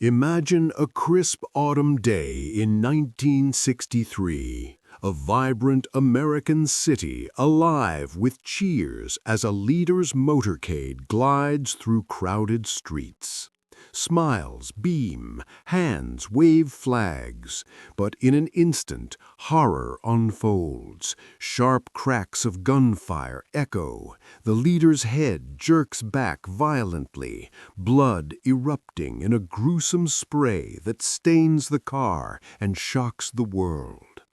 Imagine a crisp autumn day in 1963, a vibrant American city alive with cheers as a leader's motorcade glides through crowded streets. Smiles beam, hands wave flags, but in an instant, horror unfolds. Sharp cracks of gunfire echo. The leader's head jerks back violently, blood erupting in a gruesome spray that stains the car and shocks the world.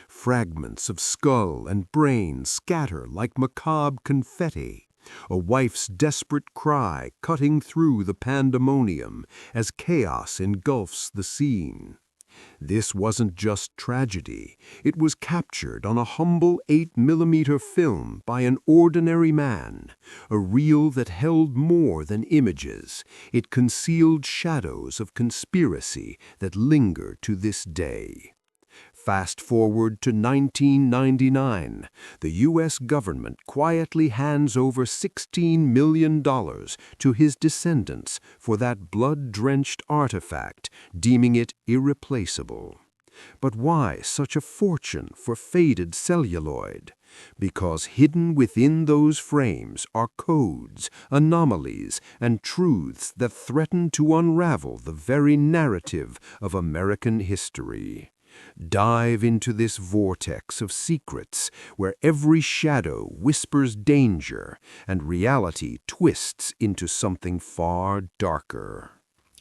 Fragments of skull and brain scatter like macabre confetti. A wife's desperate cry cutting through the pandemonium as chaos engulfs the scene. This wasn't just tragedy. It was captured on a humble 8mm film by an ordinary man, a reel that held more than images. It concealed shadows of conspiracy that linger to this day. Fast forward to 1999, the U.S. government quietly hands over $16 million to his descendants for that blood-drenched artifact, deeming it irreplaceable. But why such a fortune for faded celluloid? Because hidden within those frames are codes, anomalies, and truths that threaten to unravel the very narrative of American history. Dive into this vortex of secrets where every shadow whispers danger and reality twists into something far darker.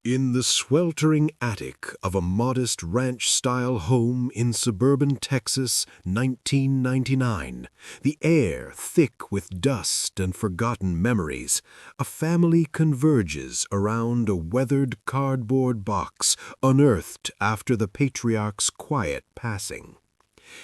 In the sweltering attic of a modest ranch-style home in suburban Texas, 1999, the air thick with dust and forgotten memories, a family converges around a weathered cardboard box unearthed after the patriarch's quiet passing.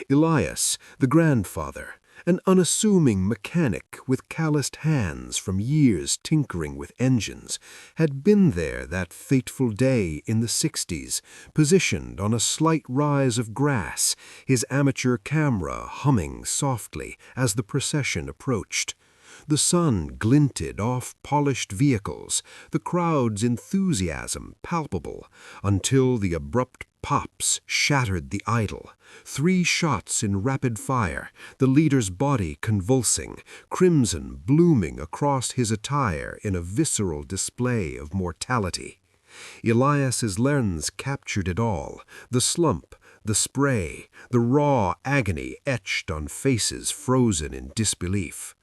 Elias, the grandfather, an unassuming mechanic with calloused hands from years tinkering with engines, had been there that fateful day in the 60s, positioned on a slight rise of grass, his amateur camera humming softly as the procession approached. The sun glinted off polished vehicles, the crowd's enthusiasm palpable, until the abrupt pops shattered the idol. 3 shots in rapid fire, the leader's body convulsing, crimson blooming across his attire in a visceral display of mortality. Elias's lens captured it all, the slump, the spray, the raw agony etched on faces frozen in disbelief.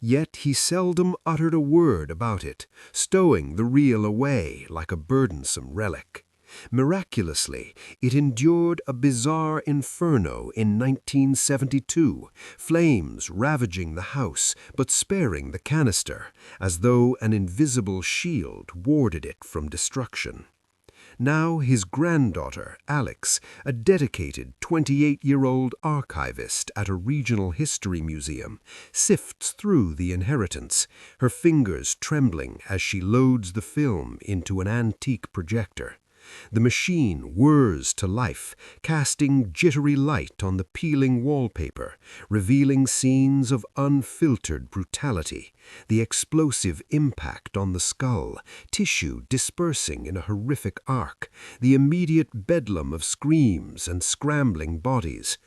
Yet he seldom uttered a word about it, stowing the reel away like a burdensome relic. Miraculously, it endured a bizarre inferno in 1972, flames ravaging the house but sparing the canister, as though an invisible shield warded it from destruction. Now his granddaughter, Alex, a dedicated 28-year-old archivist at a regional history museum, sifts through the inheritance, her fingers trembling as she loads the film into an antique projector. The machine whirs to life, casting jittery light on the peeling wallpaper, revealing scenes of unfiltered brutality, the explosive impact on the skull, tissue dispersing in a horrific arc, the immediate bedlam of screams and scrambling bodies.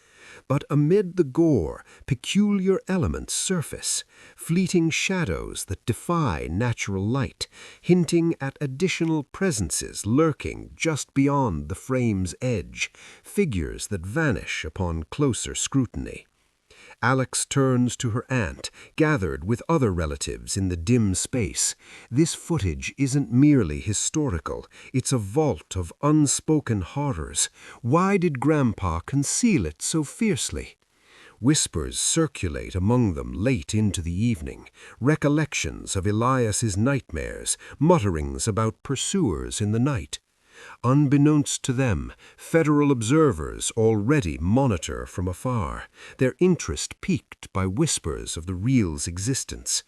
But amid the gore, peculiar elements surface, fleeting shadows that defy natural light, hinting at additional presences lurking just beyond the frame's edge, figures that vanish upon closer scrutiny. Alex turns to her aunt, gathered with other relatives in the dim space. This footage isn't merely historical, it's a vault of unspoken horrors. Why did Grandpa conceal it so fiercely? Whispers circulate among them late into the evening, recollections of Elias's nightmares, mutterings about pursuers in the night. Unbeknownst to them, federal observers already monitor from afar, their interest piqued by whispers of the reel's existence.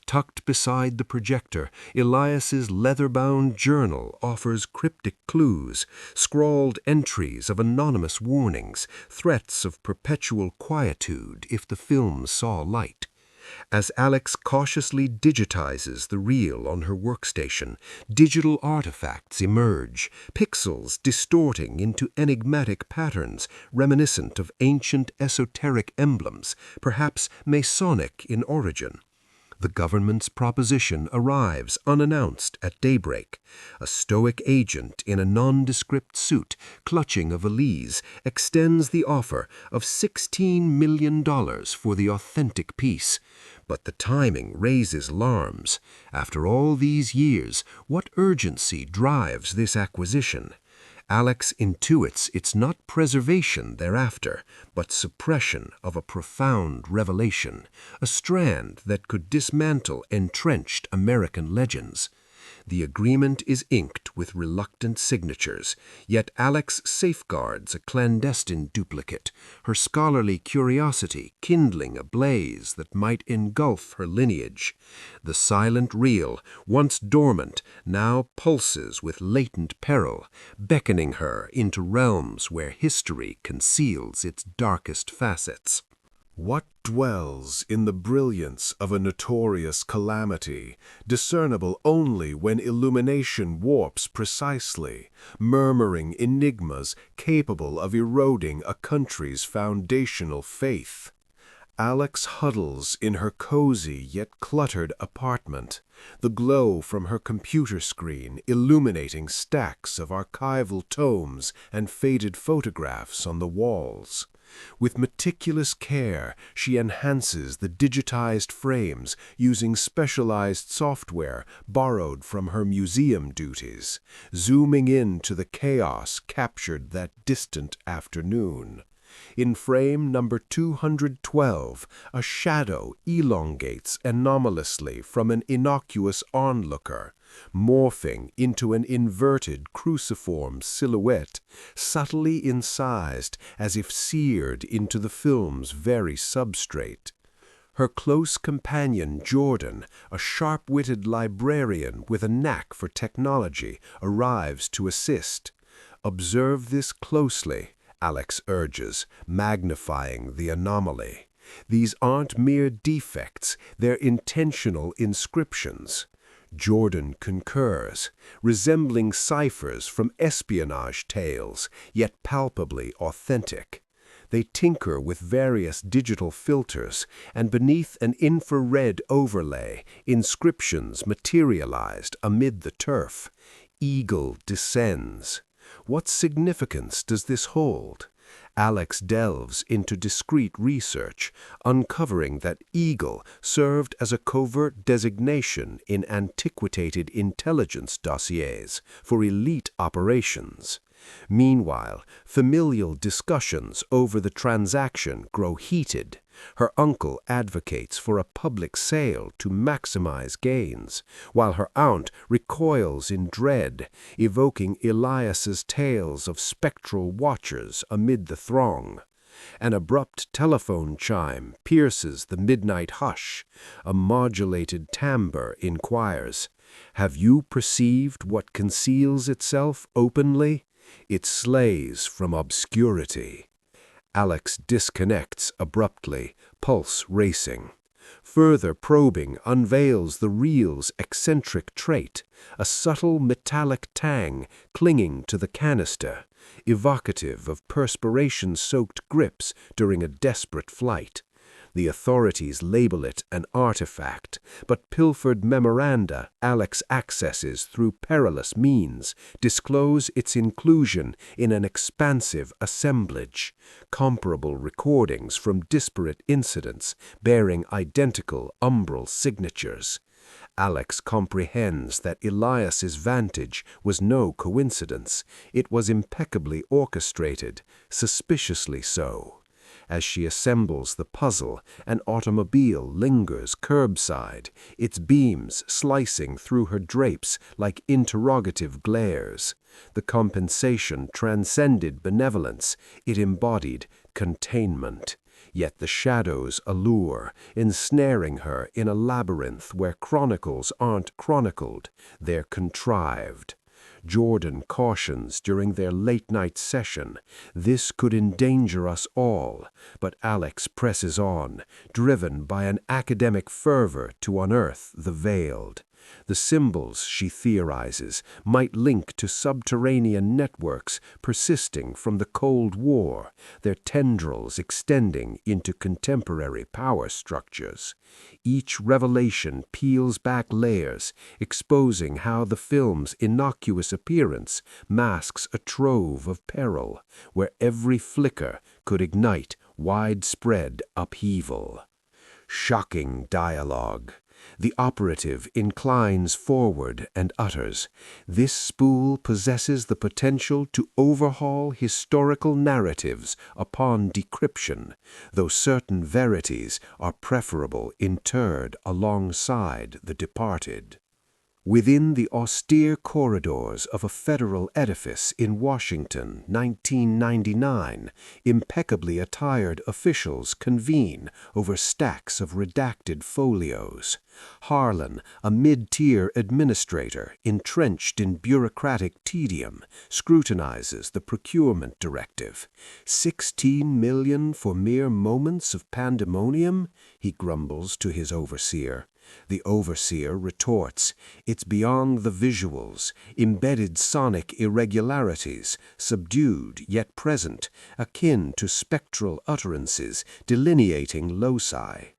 Tucked beside the projector, Elias's leather-bound journal offers cryptic clues, scrawled entries of anonymous warnings, threats of perpetual quietude if the film saw light. As Alex cautiously digitizes the reel on her workstation, digital artifacts emerge, pixels distorting into enigmatic patterns reminiscent of ancient esoteric emblems, perhaps Masonic in origin. The government's proposition arrives unannounced at daybreak. A stoic agent in a nondescript suit, clutching a valise, extends the offer of $16 million for the authentic piece. But the timing raises alarms. After all these years, what urgency drives this acquisition? Alex intuits it's not preservation thereafter, but suppression of a profound revelation, a strand that could dismantle entrenched American legends. The agreement is inked with reluctant signatures, yet Alex safeguards a clandestine duplicate, her scholarly curiosity kindling a blaze that might engulf her lineage. The silent reel, once dormant, now pulses with latent peril, beckoning her into realms where history conceals its darkest facets. What dwells in the brilliance of a notorious calamity, discernible only when illumination warps precisely, murmuring enigmas capable of eroding a country's foundational faith? Alex huddles in her cozy yet cluttered apartment, the glow from her computer screen illuminating stacks of archival tomes and faded photographs on the walls. With meticulous care, she enhances the digitized frames using specialized software borrowed from her museum duties, zooming in to the chaos captured that distant afternoon. In frame number 212, a shadow elongates anomalously from an innocuous onlooker, morphing into an inverted cruciform silhouette, subtly incised as if seared into the film's very substrate. Her close companion, Jordan, a sharp-witted librarian with a knack for technology, arrives to assist. "Observe this closely," Alex urges, magnifying the anomaly. "These aren't mere defects, they're intentional inscriptions." Jordan concurs, resembling ciphers from espionage tales, yet palpably authentic. They tinker with various digital filters, and beneath an infrared overlay, inscriptions materialized amid the turf. "Eagle descends." What significance does this hold? Alex delves into discreet research, uncovering that eagle served as a covert designation in antiquated intelligence dossiers for elite operations. Meanwhile, familial discussions over the transaction grow heated. Her uncle advocates for a public sale to maximize gains, while her aunt recoils in dread, evoking Elias's tales of spectral watchers amid the throng. An abrupt telephone chime pierces the midnight hush. A modulated timbre inquires, "Have you perceived what conceals itself openly? It slays from obscurity." Alex disconnects abruptly, pulse racing. Further probing unveils the reel's eccentric trait, a subtle metallic tang clinging to the canister, evocative of perspiration-soaked grips during a desperate flight. The authorities label it an artifact, but pilfered memoranda Alex accesses through perilous means disclose its inclusion in an expansive assemblage, comparable recordings from disparate incidents bearing identical umbral signatures. Alex comprehends that Elias's vantage was no coincidence. It was impeccably orchestrated, suspiciously so. As she assembles the puzzle, an automobile lingers curbside, its beams slicing through her drapes like interrogative glares. The compensation transcended benevolence, it embodied containment. Yet the shadows allure, ensnaring her in a labyrinth where chronicles aren't chronicled, they're contrived. Jordan cautions during their late-night session, "This could endanger us all," but Alex presses on, driven by an academic fervor to unearth the veiled. The symbols, she theorizes, might link to subterranean networks persisting from the Cold War, their tendrils extending into contemporary power structures. Each revelation peels back layers, exposing how the film's innocuous appearance masks a trove of peril, where every flicker could ignite widespread upheaval. Shocking dialogue. The operative inclines forward and utters, "This spool possesses the potential to overhaul historical narratives upon decryption, though certain verities are preferable interred alongside the departed." Within the austere corridors of a federal edifice in Washington, 1999, impeccably attired officials convene over stacks of redacted folios. Harlan, a mid-tier administrator entrenched in bureaucratic tedium, scrutinizes the procurement directive. $16 million for mere moments of pandemonium, he grumbles to his overseer. The overseer retorts, "It's beyond the visuals, embedded sonic irregularities, subdued yet present, akin to spectral utterances delineating loci."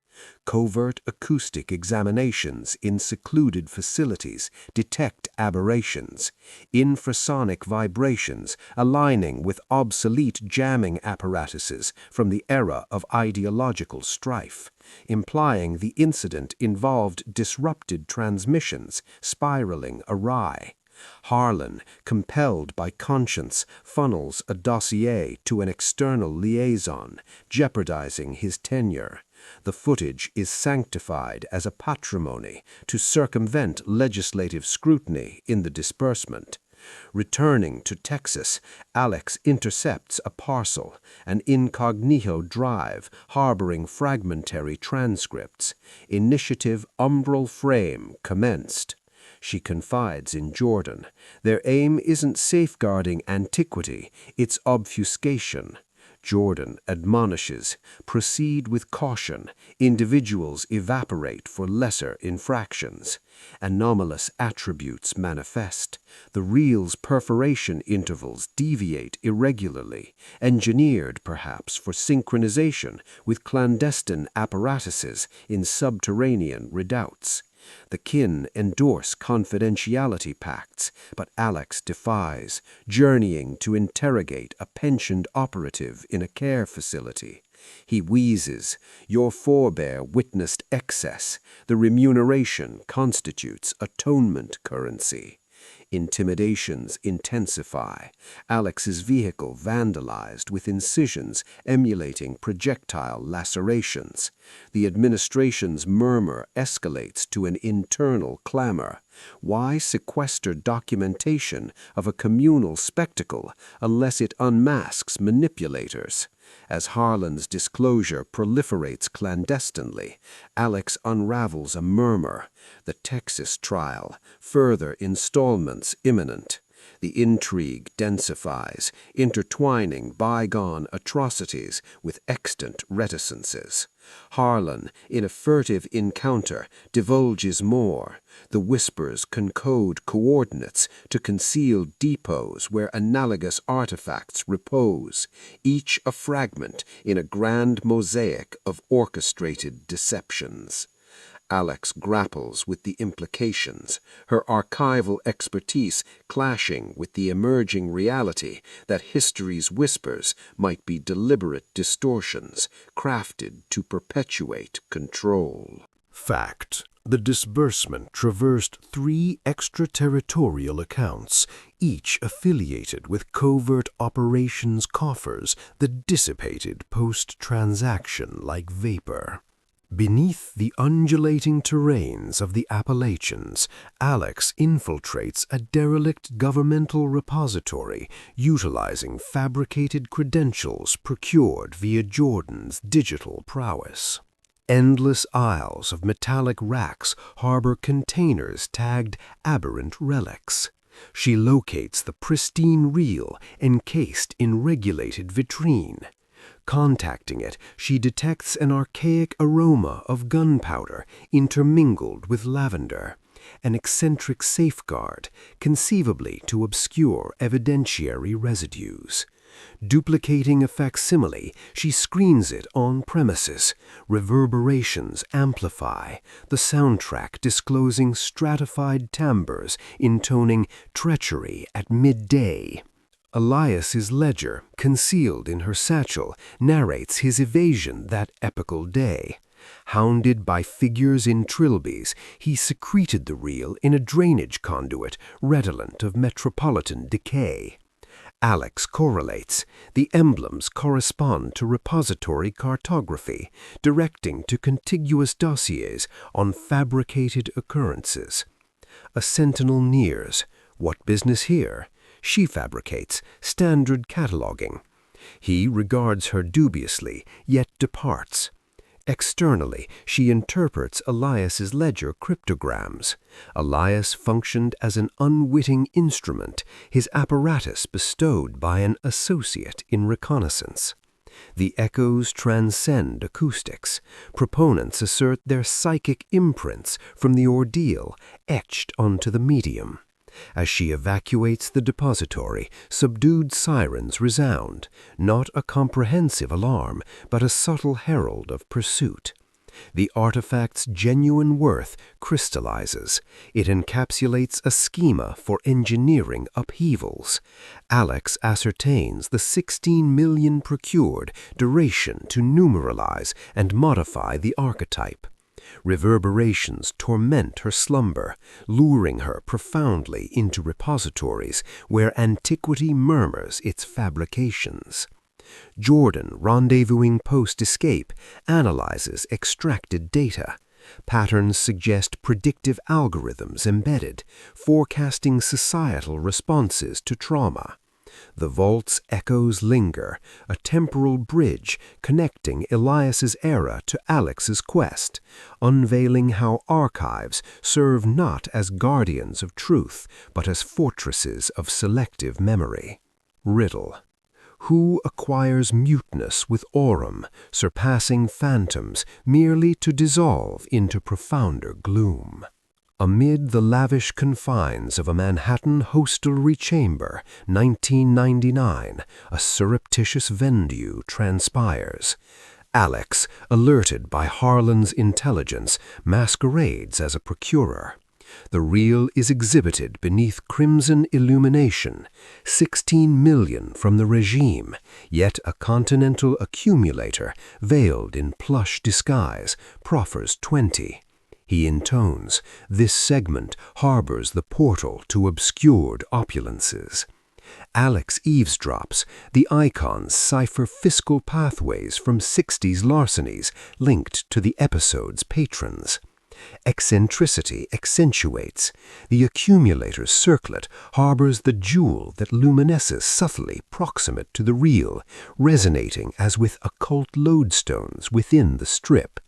Covert acoustic examinations in secluded facilities detect aberrations, infrasonic vibrations aligning with obsolete jamming apparatuses from the era of ideological strife, implying the incident involved disrupted transmissions spiraling awry. Harlan, compelled by conscience, funnels a dossier to an external liaison, jeopardizing his tenure. The footage is sanctified as a patrimony to circumvent legislative scrutiny in the disbursement. Returning to Texas, Alex intercepts a parcel, an incognito drive harboring fragmentary transcripts. Initiative Umbral Frame commenced. She confides in Jordan. Their aim isn't safeguarding antiquity, it's obfuscation. Jordan admonishes, "Proceed with caution. Individuals evaporate for lesser infractions. Anomalous attributes manifest. The reel's perforation intervals deviate irregularly, engineered perhaps for synchronization with clandestine apparatuses in subterranean redoubts." The kin endorse confidentiality pacts, but Alex defies, journeying to interrogate a pensioned operative in a care facility. He wheezes, "Your forebear witnessed excess. The remuneration constitutes atonement currency." Intimidations intensify. Alex's vehicle vandalized with incisions emulating projectile lacerations. The administration's murmur escalates to an internal clamor. Why sequester documentation of a communal spectacle unless it unmasks manipulators? As Harlan's disclosure proliferates clandestinely, Alex unravels a murmur. The Texas trial, further installments imminent. The intrigue densifies, intertwining bygone atrocities with extant reticences. Harlan, in a furtive encounter, divulges more. The whispers concode coordinates to concealed depots where analogous artifacts repose, each a fragment in a grand mosaic of orchestrated deceptions. Alex grapples with the implications, her archival expertise clashing with the emerging reality that history's whispers might be deliberate distortions crafted to perpetuate control. Fact: the disbursement traversed 3 extraterritorial accounts, each affiliated with covert operations coffers that dissipated post-transaction like vapor. Beneath the undulating terrains of the Appalachians, Alex infiltrates a derelict governmental repository utilizing fabricated credentials procured via Jordan's digital prowess. Endless aisles of metallic racks harbor containers tagged aberrant relics. She locates the pristine reel encased in regulated vitrine. Contacting it, she detects an archaic aroma of gunpowder intermingled with lavender, an eccentric safeguard, conceivably to obscure evidentiary residues. Duplicating a facsimile, she screens it on premises. Reverberations amplify, the soundtrack disclosing stratified timbres intoning treachery at midday. Elias's ledger, concealed in her satchel, narrates his evasion that epical day. Hounded by figures in trilbies, he secreted the reel in a drainage conduit redolent of metropolitan decay. Alex correlates. The emblems correspond to repository cartography, directing to contiguous dossiers on fabricated occurrences. A sentinel nears. What business here? She fabricates, standard cataloging. He regards her dubiously, yet departs. Externally, she interprets Elias's ledger cryptograms. Elias functioned as an unwitting instrument, his apparatus bestowed by an associate in reconnaissance. The echoes transcend acoustics. Proponents assert their psychic imprints from the ordeal etched onto the medium. As she evacuates the depository, subdued sirens resound, not a comprehensive alarm, but a subtle herald of pursuit. The artifact's genuine worth crystallizes. It encapsulates a schema for engineering upheavals. Alex ascertains the 16 million procured duration to numeralize and modify the archetype. Reverberations torment her slumber, luring her profoundly into repositories where antiquity murmurs its fabrications. Jordan, rendezvousing post-escape, analyzes extracted data. Patterns suggest predictive algorithms embedded, forecasting societal responses to trauma. The vault's echoes linger, a temporal bridge connecting Elias's era to Alex's quest, unveiling how archives serve not as guardians of truth, but as fortresses of selective memory. Riddle. Who acquires muteness with aurum, surpassing phantoms merely to dissolve into profounder gloom? Amid the lavish confines of a Manhattan hostelry chamber, 1999, a surreptitious vendue transpires. Alex, alerted by Harlan's intelligence, masquerades as a procurer. The reel is exhibited beneath crimson illumination, 16 million from the regime, yet a continental accumulator, veiled in plush disguise, proffers 20. He intones, this segment harbors the portal to obscured opulences. Alex eavesdrops. The icons cipher fiscal pathways from 60s larcenies linked to the episode's patrons. Eccentricity accentuates. The accumulator's circlet harbors the jewel that luminesces subtly proximate to the reel, resonating as with occult lodestones within the strip.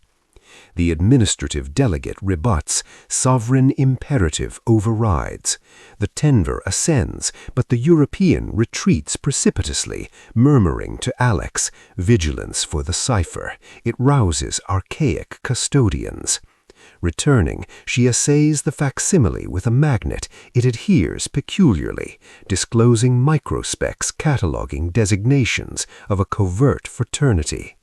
The administrative delegate rebuts, sovereign imperative overrides. The tenver ascends, but the European retreats precipitously, murmuring to Alex, vigilance for the cipher. It rouses archaic custodians. Returning, she assays the facsimile with a magnet. It adheres peculiarly, disclosing microspecs cataloging designations of a covert fraternity.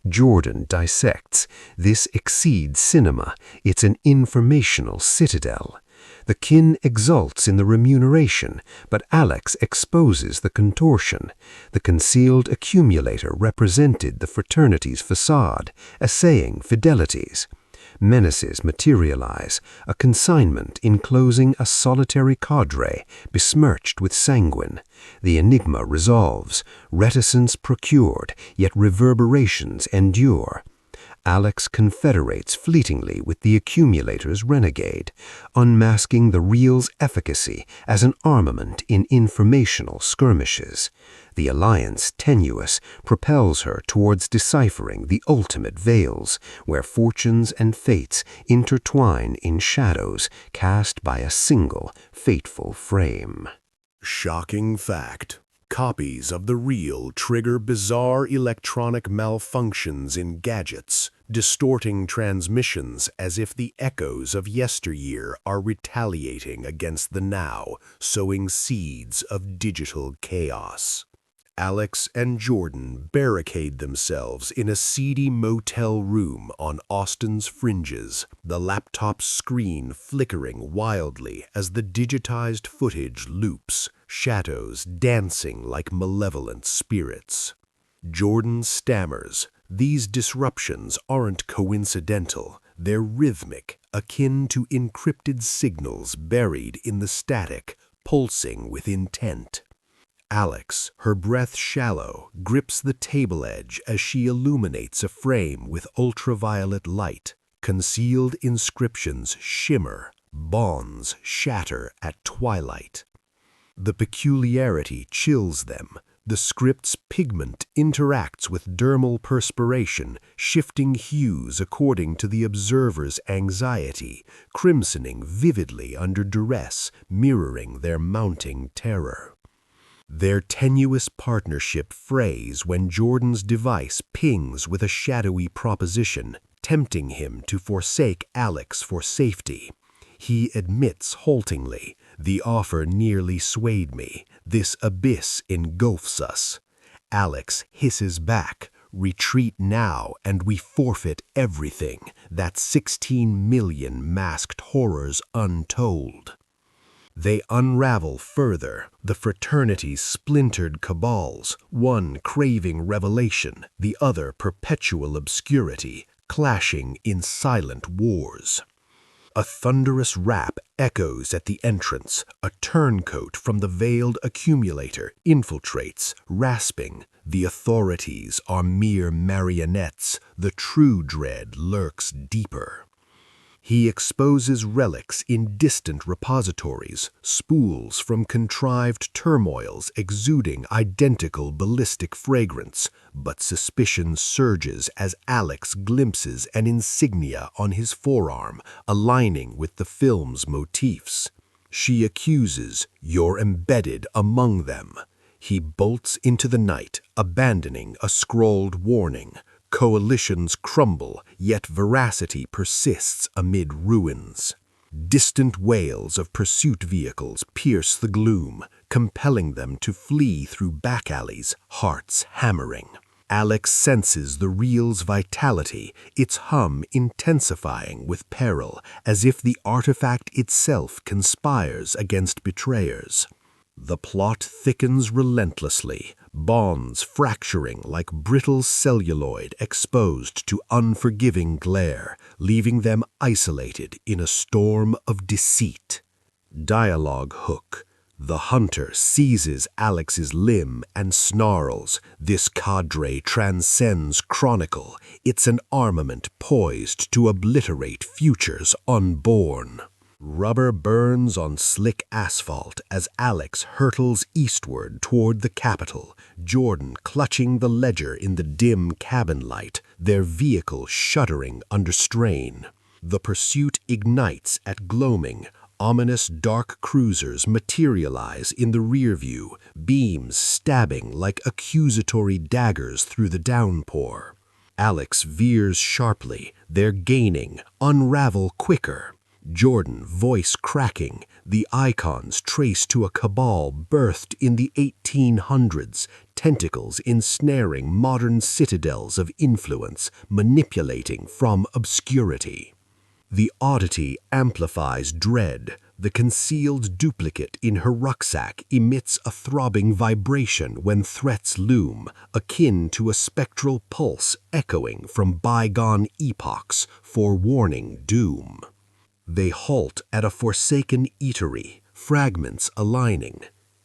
Jordan dissects. This exceeds cinema. It's an informational citadel. The kin exults in the remuneration, but Alex exposes the contortion. The concealed accumulator represented the fraternity's facade, assaying fidelities. Menaces materialize, a consignment enclosing a solitary cadre besmirched with sanguine. The enigma resolves, reticence procured, yet reverberations endure. Alex confederates fleetingly with the accumulator's renegade, unmasking the real's efficacy as an armament in informational skirmishes. The alliance, tenuous, propels her towards deciphering the ultimate veils, where fortunes and fates intertwine in shadows cast by a single fateful frame. Shocking fact. Copies of the real trigger bizarre electronic malfunctions in gadgets, distorting transmissions as if the echoes of yesteryear are retaliating against the now, sowing seeds of digital chaos. Alex and Jordan barricade themselves in a seedy motel room on Austin's fringes, the laptop's screen flickering wildly as the digitized footage loops, shadows dancing like malevolent spirits. Jordan stammers. These disruptions aren't coincidental. They're rhythmic, akin to encrypted signals buried in the static, pulsing with intent. Alex, her breath shallow, grips the table edge as she illuminates a frame with ultraviolet light. Concealed inscriptions shimmer, bonds shatter at twilight. The peculiarity chills them. The script's pigment interacts with dermal perspiration, shifting hues according to the observer's anxiety, crimsoning vividly under duress, mirroring their mounting terror. Their tenuous partnership frays when Jordan's device pings with a shadowy proposition, tempting him to forsake Alex for safety. He admits haltingly, "The offer nearly swayed me. This abyss engulfs us." Alex hisses back, "Retreat now and we forfeit everything. That's 16 million masked horrors untold." They unravel further, the fraternity's splintered cabals, one craving revelation, the other perpetual obscurity, clashing in silent wars. A thunderous rap echoes at the entrance. A turncoat from the veiled accumulator infiltrates, rasping. The authorities are mere marionettes. The true dread lurks deeper. He exposes relics in distant repositories, spools from contrived turmoils exuding identical ballistic fragrance, but suspicion surges as Alex glimpses an insignia on his forearm, aligning with the film's motifs. She accuses, "You're embedded among them." He bolts into the night, abandoning a scrawled warning. Coalitions crumble, yet veracity persists amid ruins. Distant wails of pursuit vehicles pierce the gloom, compelling them to flee through back alleys, hearts hammering. Alex senses the real's vitality, its hum intensifying with peril, as if the artifact itself conspires against betrayers. The plot thickens relentlessly, bonds fracturing like brittle celluloid exposed to unforgiving glare, leaving them isolated in a storm of deceit. Dialogue hook. The hunter seizes Alex's limb and snarls. This cadre transcends chronicle. It's an armament poised to obliterate futures unborn. Rubber burns on slick asphalt as Alex hurtles eastward toward the capital, Jordan clutching the ledger in the dim cabin light, their vehicle shuddering under strain. The pursuit ignites at gloaming. Ominous dark cruisers materialize in the rear view, beams stabbing like accusatory daggers through the downpour. Alex veers sharply. They're gaining, unravel quicker. Jordan, voice cracking, the icons trace to a cabal birthed in the 1800s, tentacles ensnaring modern citadels of influence, manipulating from obscurity. The oddity amplifies dread. The concealed duplicate in her rucksack emits a throbbing vibration when threats loom, akin to a spectral pulse echoing from bygone epochs, forewarning doom. They halt at a forsaken eatery, fragments aligning.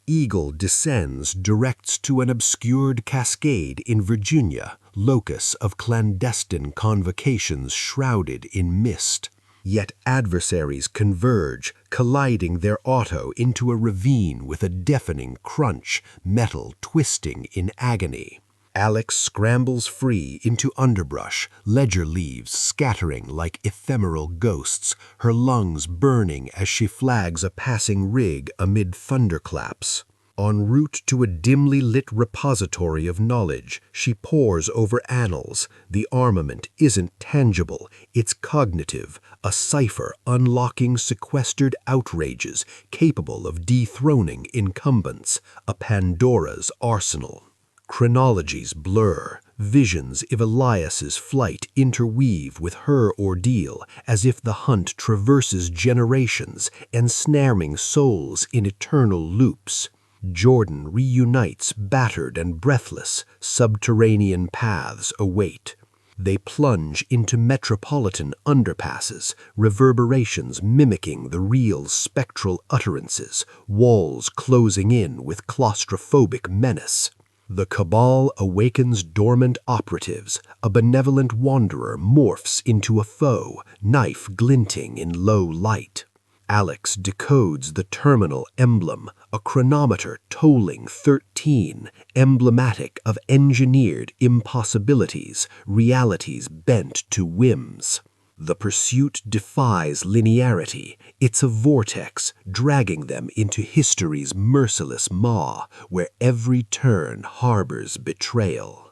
Eagle descends directs to an obscured cascade in Virginia, locus of clandestine convocations shrouded in mist. Yet adversaries converge, colliding their auto into a ravine with a deafening crunch, metal twisting in agony. Alex scrambles free into underbrush, ledger leaves scattering like ephemeral ghosts, her lungs burning as she flags a passing rig amid thunderclaps. En route to a dimly lit repository of knowledge, she pores over annals. The armament isn't tangible, it's cognitive, a cipher unlocking sequestered outrages capable of dethroning incumbents, a Pandora's arsenal. Chronologies blur, visions of Elias's flight interweave with her ordeal as if the hunt traverses generations, ensnaring souls in eternal loops. Jordan reunites battered and breathless, subterranean paths await. They plunge into metropolitan underpasses, reverberations mimicking the real's spectral utterances, walls closing in with claustrophobic menace. The Cabal awakens dormant operatives. A benevolent wanderer morphs into a foe, knife glinting in low light. Alex decodes the terminal emblem, a chronometer tolling 13, emblematic of engineered impossibilities, realities bent to whims. The pursuit defies linearity. It's a vortex, dragging them into history's merciless maw, where every turn harbors betrayal.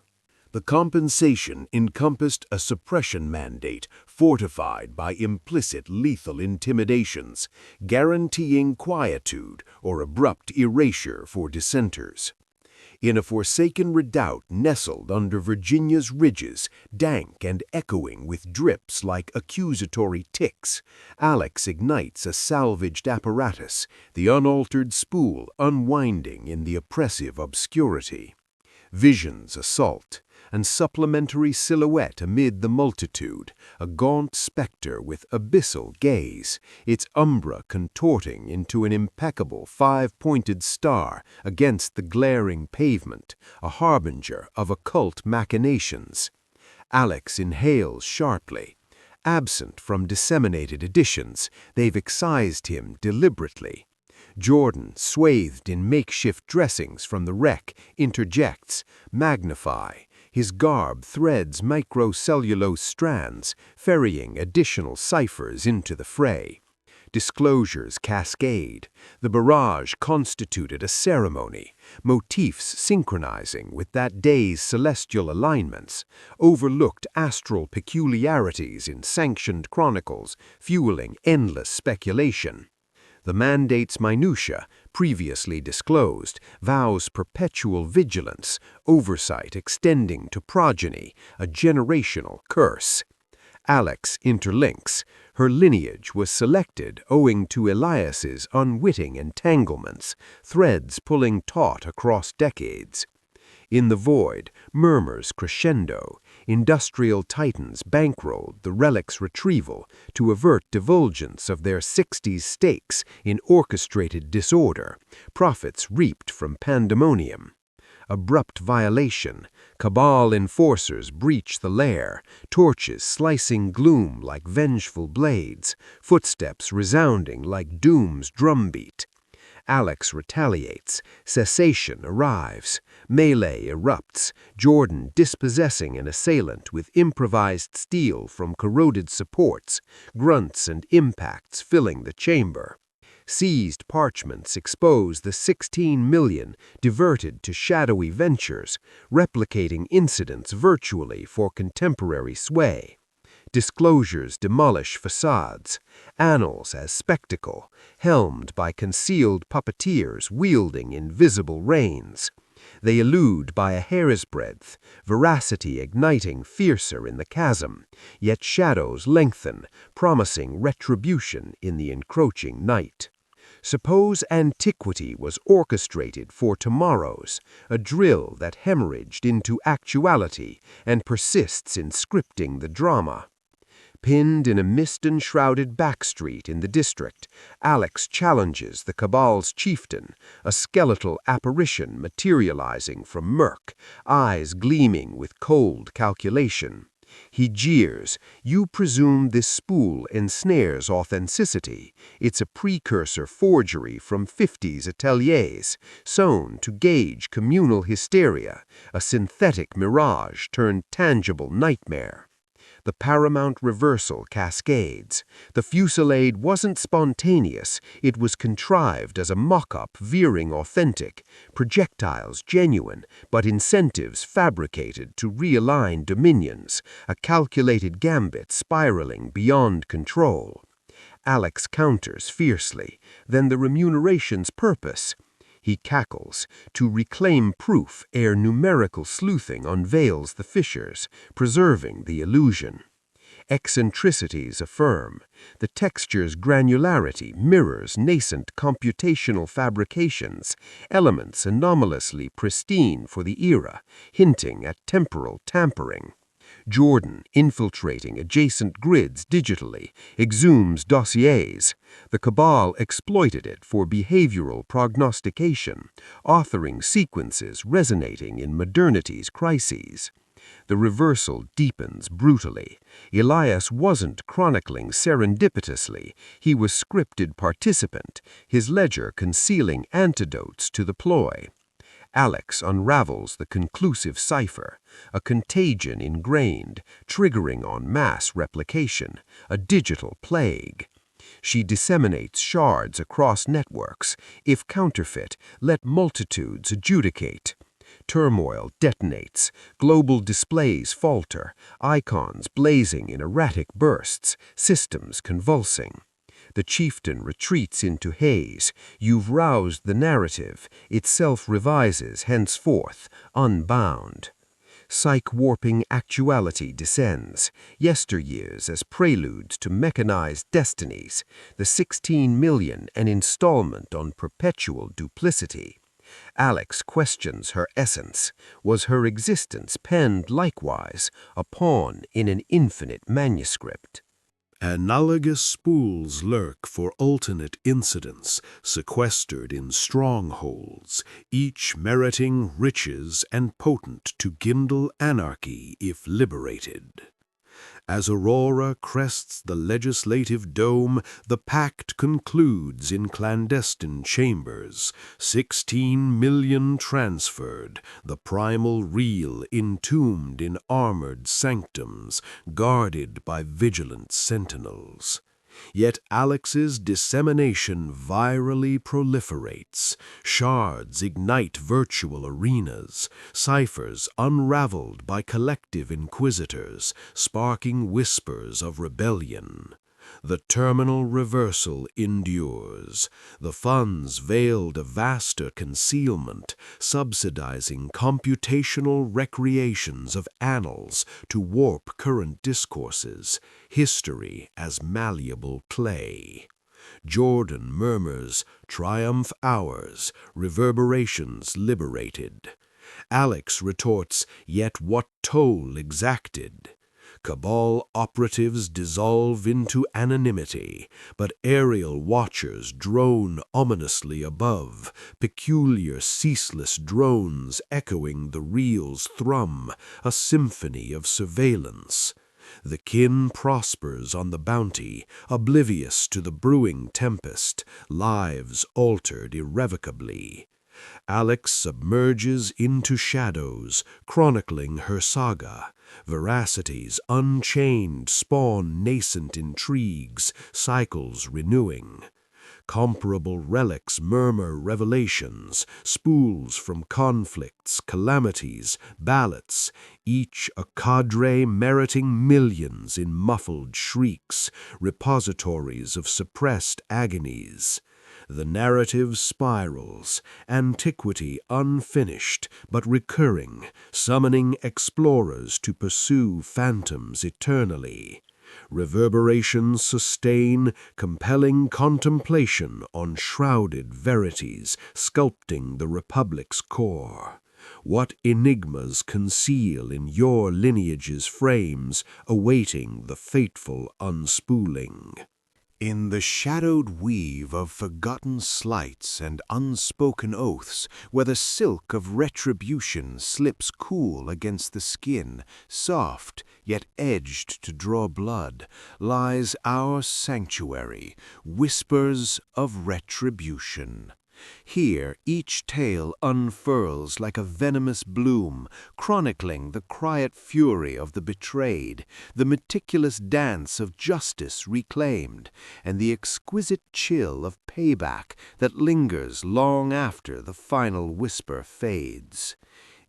The compensation encompassed a suppression mandate fortified by implicit lethal intimidations, guaranteeing quietude or abrupt erasure for dissenters. In a forsaken redoubt nestled under Virginia's ridges, dank and echoing with drips like accusatory ticks, Alex ignites a salvaged apparatus, the unaltered spool unwinding in the oppressive obscurity. Visions assault, and supplementary silhouette amid the multitude, a gaunt spectre with abyssal gaze, its umbra contorting into an impeccable five-pointed star against the glaring pavement, a harbinger of occult machinations. Alex inhales sharply. Absent from disseminated editions, they've excised him deliberately. Jordan, swathed in makeshift dressings from the wreck, interjects, magnify. His garb threads microcellulose strands, ferrying additional ciphers into the fray. Disclosures cascade. The barrage constituted a ceremony, motifs synchronizing with that day's celestial alignments, overlooked astral peculiarities in sanctioned chronicles, fueling endless speculation. The mandate's minutiae, previously disclosed, vows perpetual vigilance, oversight extending to progeny, a generational curse. Alex interlinks. Her lineage was selected owing to Elias's unwitting entanglements, threads pulling taut across decades. In the void, murmurs crescendo. Industrial titans bankrolled the relic's retrieval to avert divulgence of their 60s stakes in orchestrated disorder, profits reaped from pandemonium. Abrupt violation, Cabal enforcers breach the lair, torches slicing gloom like vengeful blades, footsteps resounding like doom's drumbeat. Alex retaliates. Cessation arrives. Melee erupts, Jordan dispossessing an assailant with improvised steel from corroded supports, grunts and impacts filling the chamber. Seized parchments expose the 16 million diverted to shadowy ventures, replicating incidents virtually for contemporary sway. Disclosures demolish facades, annals as spectacle, helmed by concealed puppeteers wielding invisible reins. They elude by a hair's breadth, veracity igniting fiercer in the chasm, yet shadows lengthen, promising retribution in the encroaching night. Suppose antiquity was orchestrated for tomorrows, a drill that hemorrhaged into actuality and persists in scripting the drama. Pinned in a mist-enshrouded backstreet in the district, Alex challenges the Cabal's chieftain, a skeletal apparition materializing from murk, eyes gleaming with cold calculation. He jeers, "You presume this spool ensnares authenticity. It's a precursor forgery from 50s ateliers, sewn to gauge communal hysteria, a synthetic mirage turned tangible nightmare." The paramount reversal cascades. The fusillade wasn't spontaneous, it was contrived as a mock-up veering authentic, projectiles genuine, but incentives fabricated to realign dominions, a calculated gambit spiraling beyond control. Alex counters fiercely, then the remuneration's purpose. He cackles, to reclaim proof ere numerical sleuthing unveils the fissures, preserving the illusion. Eccentricities affirm. The texture's granularity mirrors nascent computational fabrications, elements anomalously pristine for the era, hinting at temporal tampering. Jordan, infiltrating adjacent grids digitally, exhumes dossiers. The Cabal exploited it for behavioral prognostication, authoring sequences resonating in modernity's crises. The reversal deepens brutally. Elias wasn't chronicling serendipitously, he was scripted participant, his ledger concealing antidotes to the ploy. Alex unravels the conclusive cipher, a contagion ingrained, triggering on mass replication, a digital plague. She disseminates shards across networks. If counterfeit, let multitudes adjudicate. Turmoil detonates, global displays falter, icons blazing in erratic bursts, systems convulsing. The chieftain retreats into haze. You've roused the narrative. It self-revises henceforth, unbound. Psych-warping actuality descends, yesteryears as preludes to mechanized destinies, the 16 million an installment on perpetual duplicity. Alex questions her essence. Was her existence penned likewise, a pawn in an infinite manuscript? Analogous spools lurk for alternate incidents, sequestered in strongholds, each meriting riches and potent to kindle anarchy if liberated. As Aurora crests the legislative dome, the pact concludes in clandestine chambers, 16 million transferred, the primal real entombed in armored sanctums, guarded by vigilant sentinels. Yet Alex's dissemination virally proliferates. Shards ignite virtual arenas, ciphers unraveled by collective inquisitors, sparking whispers of rebellion. The terminal reversal endures. The funds veiled a vaster concealment, subsidizing computational recreations of annals to warp current discourses, history as malleable clay. Jordan murmurs, "Triumph ours, reverberations liberated." Alex retorts, "Yet what toll exacted?" Cabal operatives dissolve into anonymity, but aerial watchers drone ominously above, peculiar ceaseless drones echoing the reel's thrum, a symphony of surveillance. The kin prospers on the bounty, oblivious to the brewing tempest, lives altered irrevocably. Alex submerges into shadows, chronicling her saga. Veracities unchained spawn nascent intrigues, cycles renewing. Comparable relics murmur revelations, spools from conflicts, calamities, ballots, each a cadre meriting millions in muffled shrieks, repositories of suppressed agonies. The narrative spirals, antiquity unfinished but recurring, summoning explorers to pursue phantoms eternally. Reverberations sustain, compelling contemplation on shrouded verities, sculpting the Republic's core. What enigmas conceal in your lineage's frames, awaiting the fateful unspooling? In the shadowed weave of forgotten slights and unspoken oaths, where the silk of retribution slips cool against the skin, soft yet edged to draw blood, lies our sanctuary, whispers of retribution. Here each tale unfurls like a venomous bloom, chronicling the quiet fury of the betrayed, the meticulous dance of justice reclaimed, and the exquisite chill of payback that lingers long after the final whisper fades.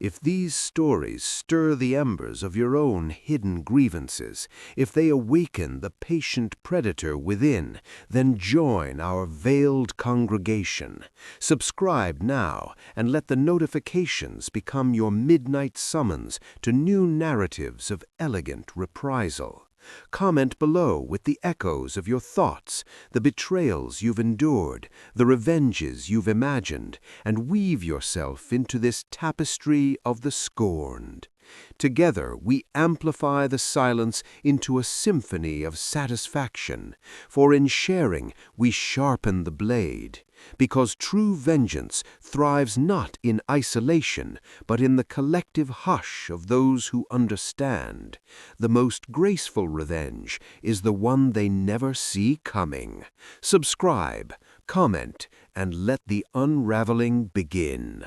If these stories stir the embers of your own hidden grievances, if they awaken the patient predator within, then join our veiled congregation. Subscribe now and let the notifications become your midnight summons to new narratives of elegant reprisal. Comment below with the echoes of your thoughts, the betrayals you've endured, the revenges you've imagined, and weave yourself into this tapestry of the scorned. Together we amplify the silence into a symphony of satisfaction, for in sharing we sharpen the blade, because true vengeance thrives not in isolation, but in the collective hush of those who understand. The most graceful revenge is the one they never see coming. Subscribe, comment, and let the unraveling begin.